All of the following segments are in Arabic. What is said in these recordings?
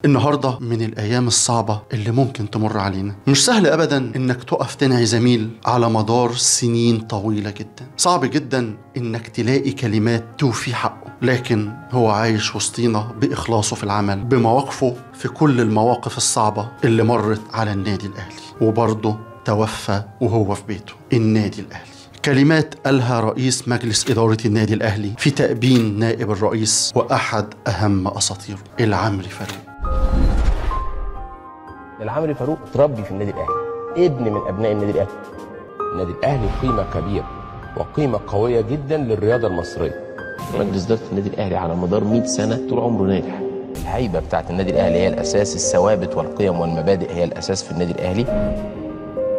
النهاردة من الأيام الصعبة اللي ممكن تمر علينا. مش سهل أبدا إنك تقف تنعي زميل على مدار سنين طويلة جدا. صعب جدا إنك تلاقي كلمات توفي حقه، لكن هو عايش وسطينا بإخلاصه في العمل، بمواقفه في كل المواقف الصعبة اللي مرت على النادي الأهلي، وبرضه توفى وهو في بيته. النادي الأهلي، كلمات قالها رئيس مجلس إدارة النادي الأهلي في تأبين نائب الرئيس وأحد أهم أساطيره العمري فاروق. العمري فاروق اتربي في النادي الأهلي، ابن من أبناء النادي الأهلي. النادي الأهلي قيمة كبيرة وقيمة قوية جدا للرياضة المصرية. مجلس إدارة النادي الأهلي على مدار 100 سنة طول عمره ناجح. الهيبة بتاعت النادي الأهلي هي الأساس، الثوابت والقيم والمبادئ هي الأساس في النادي الأهلي.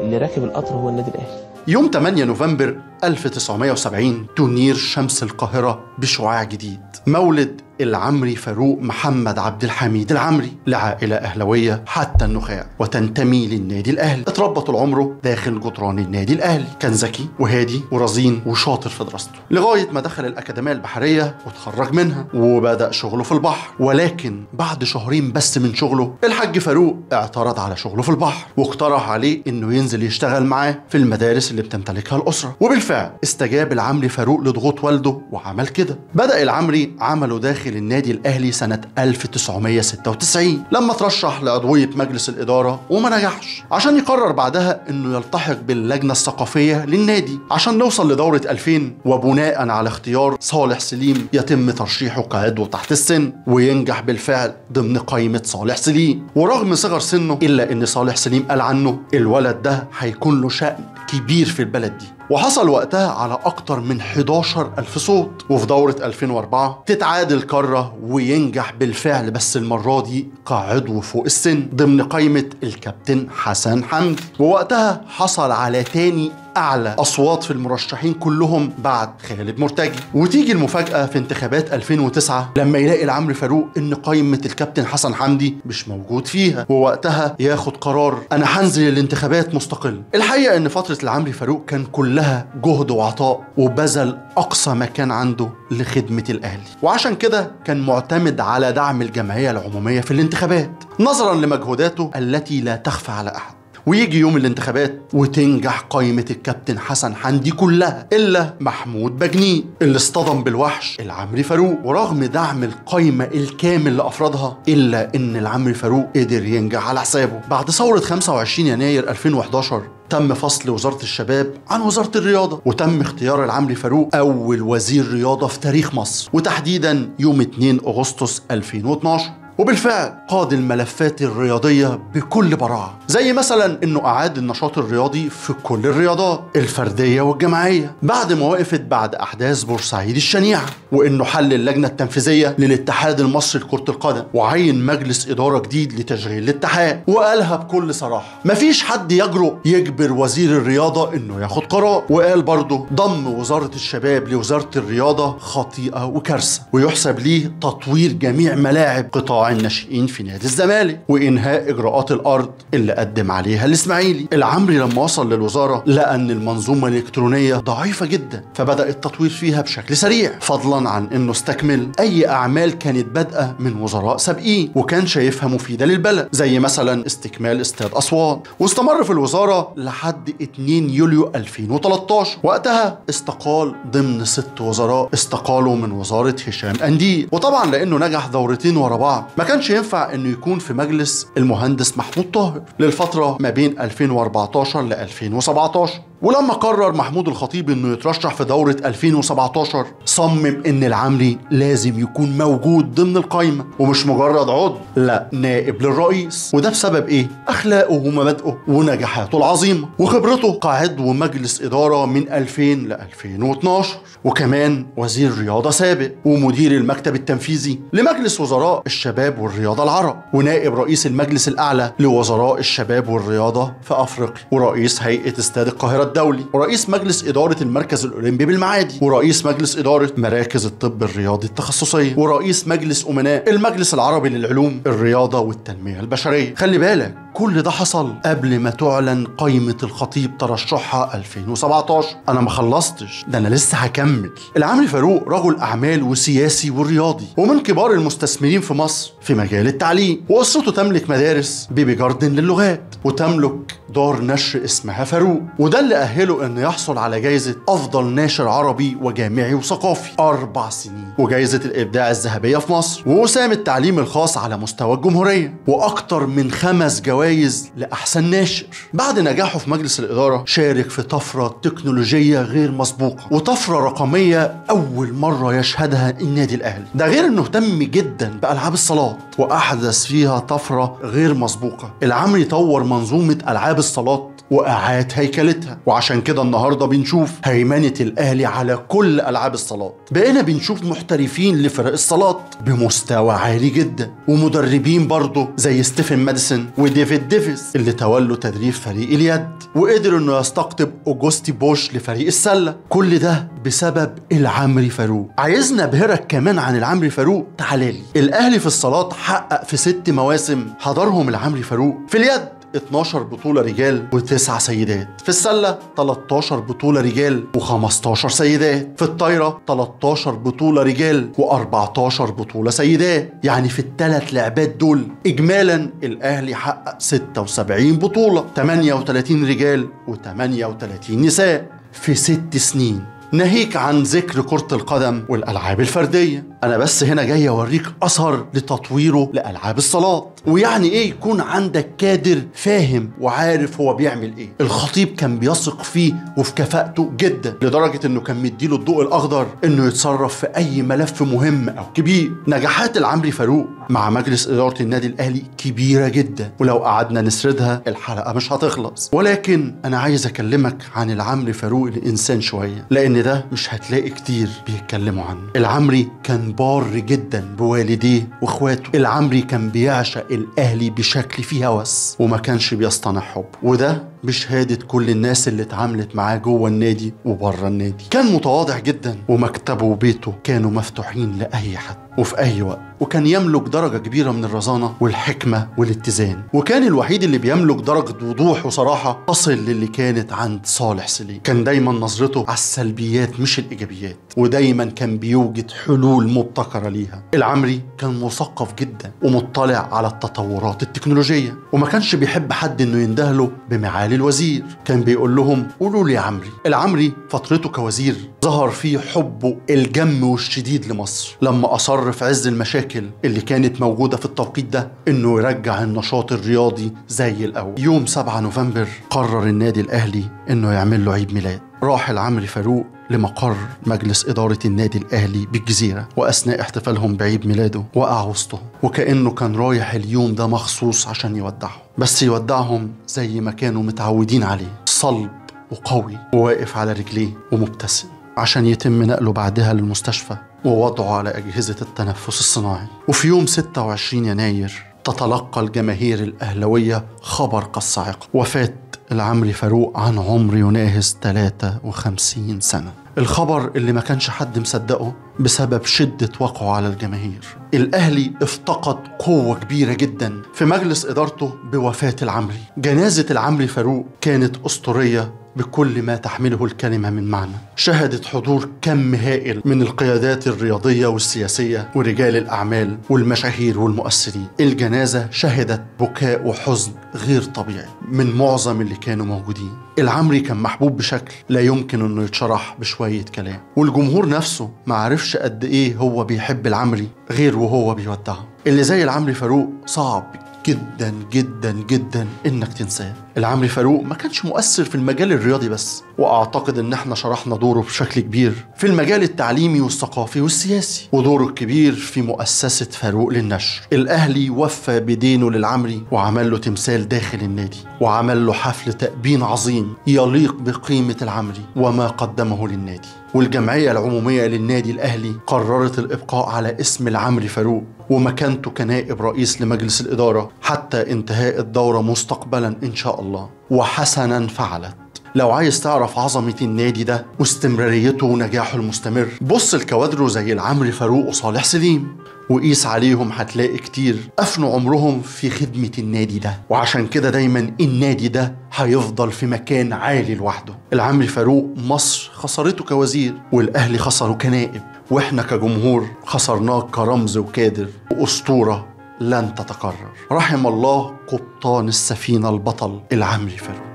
اللي راكب القطر هو النادي الأهلي. يوم 8 نوفمبر 1970 تنير شمس القاهرة بشعاع جديد، مولد العمري فاروق محمد عبد الحميد العمري، لعائلة أهلوية حتى النخاع وتنتمي للنادي الأهلي. اتربى طول عمره داخل جدران النادي الأهلي، كان ذكي وهادي ورزين وشاطر في دراسته، لغاية ما دخل الأكاديمية البحرية وتخرج منها وبدأ شغله في البحر. ولكن بعد شهرين بس من شغله الحاج فاروق اعترض على شغله في البحر، واقترح عليه إنه ينزل يشتغل معاه في المدارس اللي بتمتلكها الأسرة. وبالفعل استجاب العمري فاروق لضغوط والده وعمل كده. بدأ العمري عمله داخل النادي الأهلي سنة 1996 لما ترشح لعضوية مجلس الإدارة وما نجحش، عشان يقرر بعدها إنه يلتحق باللجنة الثقافية للنادي عشان نوصل لدورة 2000، وبناء على اختيار صالح سليم يتم ترشيحه كعضو تحت السن، وينجح بالفعل ضمن قائمة صالح سليم. ورغم صغر سنه إلا إن صالح سليم قال عنه الولد ده هيكون له شأن كبير في البلد دي. وحصل وقتها على أكتر من 11,000 صوت. وفي دورة 2004 تتعادل القارة وينجح بالفعل، بس المرة دي كعضو فوق السن ضمن قائمة الكابتن حسن حمدي. ووقتها حصل على تاني أعلى أصوات في المرشحين كلهم بعد خالد مرتجي. وتيجي المفاجأة في انتخابات 2009 لما يلاقي العمري فاروق إن قائمة الكابتن حسن حمدي مش موجود فيها، ووقتها ياخد قرار أنا هنزل الانتخابات مستقل. الحقيقة إن فترة العمري فاروق كان كلها جهد وعطاء، وبذل أقصى ما كان عنده لخدمة الأهلي، وعشان كده كان معتمد على دعم الجمعية العمومية في الانتخابات نظرا لمجهوداته التي لا تخفى على أحد. ويجي يوم الانتخابات وتنجح قائمة الكابتن حسن حمدي كلها إلا محمود بجنيه اللي اصطدم بالوحش العمري فاروق. ورغم دعم القائمة الكامل لأفرادها إلا إن العمري فاروق قدر ينجح على حسابه. بعد ثورة 25 يناير 2011 تم فصل وزارة الشباب عن وزارة الرياضة، وتم اختيار العمري فاروق أول وزير رياضة في تاريخ مصر، وتحديدا يوم 2 أغسطس 2012. وبالفعل قاد الملفات الرياضية بكل براعة، زي مثلا انه اعاد النشاط الرياضي في كل الرياضات الفردية والجماعية بعد ما وقفت بعد احداث بورسعيد الشنيعة، وانه حل اللجنة التنفيذية للاتحاد المصري لكرة القدم، وعين مجلس ادارة جديد لتشغيل الاتحاد. وقالها بكل صراحة مفيش حد يجرؤ يجبر وزير الرياضة انه ياخد قرار. وقال برضه ضم وزارة الشباب لوزارة الرياضة خطيئة وكارثة، ويحسب ليه تطوير جميع ملاعب قطاع الناشئين في نادي الزمالك، وإنهاء إجراءات الأرض اللي قدم عليها الإسماعيلي. العمري لما وصل للوزارة لقى أن المنظومة الإلكترونية ضعيفة جدا، فبدأ التطوير فيها بشكل سريع، فضلا عن أنه استكمل أي أعمال كانت بادئة من وزراء سابقين وكان شايفها مفيدة للبلد، زي مثلا استكمال استاد أسوان. واستمر في الوزارة لحد 2 يوليو 2013. وقتها استقال ضمن 6 وزراء استقالوا من وزارة هشام أنديل. وطبعا لأنه نجح دورتين ورا بعض ما كانش ينفع انه يكون في مجلس المهندس محمود طاهر للفترة ما بين 2014 ل 2017. ولما قرر محمود الخطيب انه يترشح في دورة 2017 صمم ان العمري لازم يكون موجود ضمن القائمة، ومش مجرد عضو، لا نائب للرئيس. وده بسبب ايه؟ اخلاقه ومبادئه ونجاحاته العظيمة وخبرته كعضو مجلس ادارة من 2000 ل 2012، وكمان وزير رياضة سابق ومدير المكتب التنفيذي لمجلس وزراء الشباب والرياضة العرب، ونائب رئيس المجلس الأعلى لوزراء الشباب والرياضة في أفريقيا، ورئيس هيئة استاد القاهرة الدولي، ورئيس مجلس إدارة المركز الأولمبي بالمعادي، ورئيس مجلس إدارة مراكز الطب الرياضي التخصصية، ورئيس مجلس أمناء المجلس العربي للعلوم الرياضة والتنمية البشرية. خلي بالك كل ده حصل قبل ما تعلن قائمة الخطيب ترشحها 2017. أنا ما خلصتش، ده أنا لسه هكمل. العمري فاروق رجل أعمال وسياسي ورياضي، ومن كبار المستثمرين في مصر في مجال التعليم، وأسرته تملك مدارس بيبي جاردن للغات، وتملك دار نشر اسمها فاروق، وده اللي أهله إنه يحصل على جائزة أفضل ناشر عربي وجامعي وثقافي 4 سنين، وجائزة الإبداع الذهبية في مصر، ووسام التعليم الخاص على مستوى الجمهورية، وأكتر من 5 جوائز لأحسن ناشر. بعد نجاحه في مجلس الإدارة شارك في طفرة تكنولوجية غير مسبوقة، وطفرة رقمية أول مرة يشهدها النادي الأهلي، ده غير إنه اهتم جدا بألعاب الصالات وأحدث فيها طفرة غير مسبوقة. العمري طور منظومة ألعاب الصالات وأعاد هيكلتها، وعشان كده النهارده بنشوف هيمنة الأهلي على كل ألعاب الصالات. بقينا بنشوف محترفين لفرق الصالات بمستوى عالي جدا، ومدربين برضه زي ستيفن ماديسون وديفيد ديفيس اللي تولوا تدريب فريق اليد، وقدر انه يستقطب اوجوستي بوش لفريق السلة. كل ده بسبب العمري فاروق. عايزنا ابهرك كمان عن العمري فاروق؟ تعالالي. الأهلي في الصالات حقق في 6 مواسم حضرهم العمري فاروق. في اليد 12 بطولة رجال و9 سيدات، في السلة 13 بطولة رجال و15 سيدات، في الطايرة 13 بطولة رجال و14 بطولة سيدات. يعني في ال3 لعبات دول إجمالا الأهلي حقق 76 بطولة، 38 رجال و38 نساء في 6 سنين. ناهيك عن ذكر كرة القدم والألعاب الفردية. أنا بس هنا جاي أوريك أثر لتطويره لألعاب الصالات، ويعني إيه يكون عندك كادر فاهم وعارف هو بيعمل إيه. الخطيب كان بيثق فيه وفي كفاءته جدا، لدرجة إنه كان مديله الضوء الأخضر إنه يتصرف في أي ملف مهم أو كبير. نجاحات العمري فاروق مع مجلس إدارة النادي الأهلي كبيرة جدا، ولو قعدنا نسردها الحلقة مش هتخلص. ولكن أنا عايز أكلمك عن العمري فاروق الإنسان شوية، لأن ده مش هتلاقي كتير بيتكلموا عنه. العمري كان بار جدا بوالديه واخواته. العمري كان بيعشق الأهلي بشكل فيه هوس، وما كانش بيصطنع حب، وده بشهادة كل الناس اللي اتعاملت معاه جوه النادي وبره النادي. كان متواضع جدا، ومكتبه وبيته كانوا مفتوحين لأي حد وفي أي وقت، وكان يملك درجة كبيرة من الرزانة والحكمة والاتزان، وكان الوحيد اللي بيملك درجة وضوح وصراحة تصل للي كانت عند صالح سليم. كان دايما نظرته على السلبيات مش الإيجابيات، ودايما كان بيوجد حلول مبتكرة ليها. العمري كان مثقف جدا ومطلع على التطورات التكنولوجية، وما كانش بيحب حد انه يندهله بمعالي الوزير. كان بيقول لهم قولوا لي يا عمري. العمري فترته كوزير ظهر فيه حبه الجم والشديد لمصر، لما أصر في عز المشاكل اللي كانت موجودة في التوقيت ده انه يرجع النشاط الرياضي زي الأول. يوم 7 نوفمبر قرر النادي الأهلي انه يعمل له عيد ميلاد. راح العمري فاروق لمقر مجلس إدارة النادي الأهلي بالجزيرة، وأثناء احتفالهم بعيد ميلاده وقع وسطهم، وكأنه كان رايح اليوم ده مخصوص عشان يودعهم، بس يودعهم زي ما كانوا متعودين عليه، صلب وقوي وواقف على رجليه ومبتسم، عشان يتم نقله بعدها للمستشفى ووضعه على أجهزة التنفس الصناعي. وفي يوم 26 يناير تتلقى الجماهير الأهلوية خبر كالصاعقة: وفاة العمري فاروق عن عمر يناهز 53 سنة. الخبر اللي ما كانش حد مصدقه بسبب شدة وقعه على الجماهير. الأهلي افتقد قوة كبيرة جدا في مجلس إدارته بوفاة العمري. جنازة العمري فاروق كانت أسطورية بكل ما تحمله الكلمة من معنى. شهدت حضور كم هائل من القيادات الرياضية والسياسية ورجال الأعمال والمشاهير والمؤثرين. الجنازة شهدت بكاء وحزن غير طبيعي من معظم اللي كانوا موجودين. العمري كان محبوب بشكل لا يمكن انه يتشرح بشوية كلام، والجمهور نفسه ما عرفش قد ايه هو بيحب العمري غير وهو بيودعه. اللي زي العمري فاروق صعب جدا جدا جدا انك تنساه. العمري فاروق ما كانش مؤثر في المجال الرياضي بس، واعتقد ان احنا شرحنا دوره بشكل كبير في المجال التعليمي والثقافي والسياسي، ودوره الكبير في مؤسسة فاروق للنشر. الاهلي وفى بدينه للعمري وعمل له تمثال داخل النادي، وعمل له حفل تأبين عظيم يليق بقيمة العمري وما قدمه للنادي. والجمعية العمومية للنادي الأهلي قررت الإبقاء على اسم العمري فاروق ومكانته كنائب رئيس لمجلس الإدارة حتى انتهاء الدورة مستقبلا إن شاء الله، وحسنا فعلت. لو عايز تعرف عظمة النادي ده واستمراريته ونجاحه المستمر، بص لكوادره زي العمري فاروق وصالح سليم وقيس عليهم هتلاقي كتير أفنوا عمرهم في خدمة النادي ده، وعشان كده دايما النادي ده هيفضل في مكان عالي لوحده. العمري فاروق مصر خسرته كوزير، والأهلي خسره كنائب، واحنا كجمهور خسرناه كرمز وكادر وأسطورة لن تتكرر. رحم الله قبطان السفينة البطل العمري فاروق.